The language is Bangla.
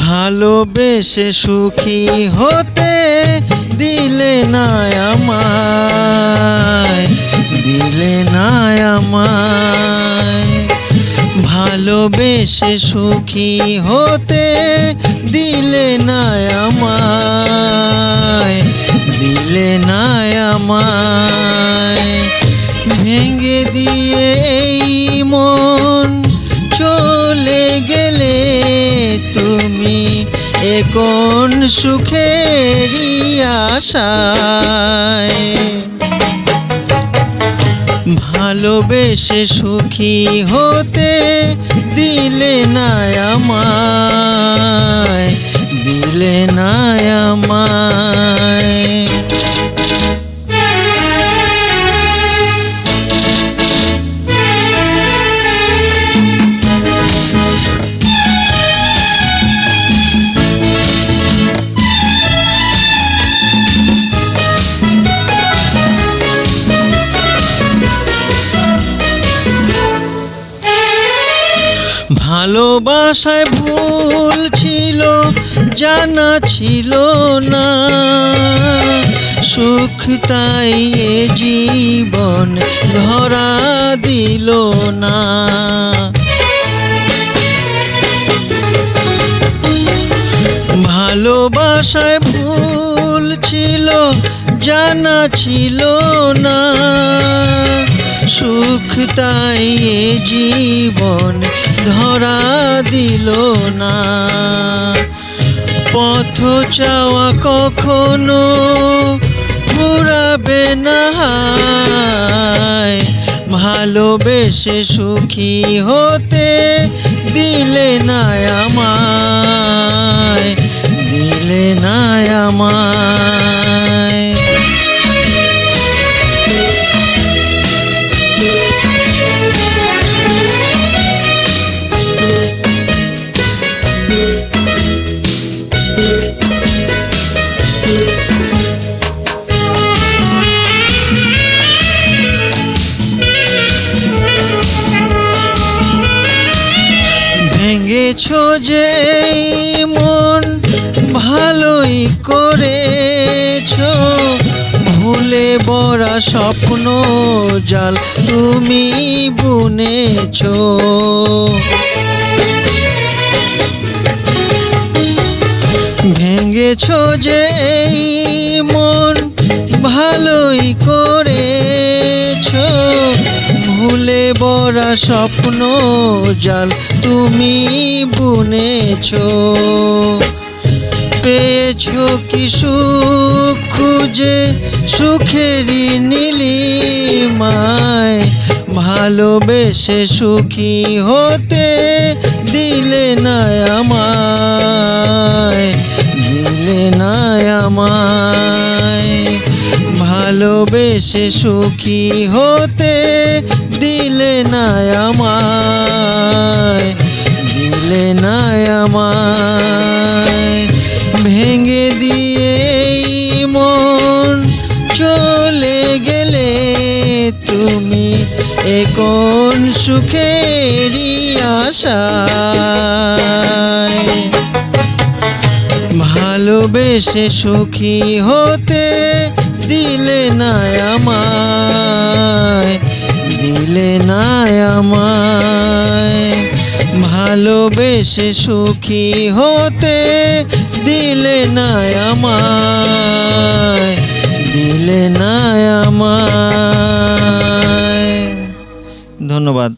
ভালোবেসে সুখী হতে দিলে না আমায়, দিলে না আমায়। ভালোবেসে সুখী হতে দিলে না আমায়, দিলে না আমায়। ভেঙে দিয়ে এই মন চলে গেলে তুমি এ কোন সুখেরই আশায়। ভালোবেসে সুখী হতে দিলে না আমায়, দিলে না আমায়। ভালোবাসায় ভুল ছিল জানা ছিল না, সুখ তাই এ জীবন ধরা দিল না। ভালোবাসায় ভুল ছিল জানা ছিল না, সুখ তাই এ জীবন ধরা দিল না। পথ চাওয়া কখনো ফুরাবে না, ভালোবেসে সুখী হতে দিলে না আমায়, দিলে না আমায়। ভেঙেছো যে মন ভালোই করেছো, ভুলে বড়া স্বপ্ন জাল তুমি বুনেছো। ভেঙেছো যে মন ভালোই করেছো, ভুলে বড়া স্বপ্ন জাল তুমি বুনেছো। পেয়েছো কি সুখ খুঁজে সুখেরই নীলিমায়, ভালোবেসে সুখী হতে দিলে না আমায়, দিলে না আমায়। ভালোবেসে সুখী হতে দিলে না আমায়, দিলে না আমায়। ভেঙে দিয়ে এই মন চলে গেলে তুমি এ কোন সুখেরই আশায়। ভালোবেসে সুখী হতে দিলে না আমায়, দিলে না আমায়। ভালোবেসে সুখী হতে দিলে না আমায়, দিলে না আমায়। ধন্যবাদ।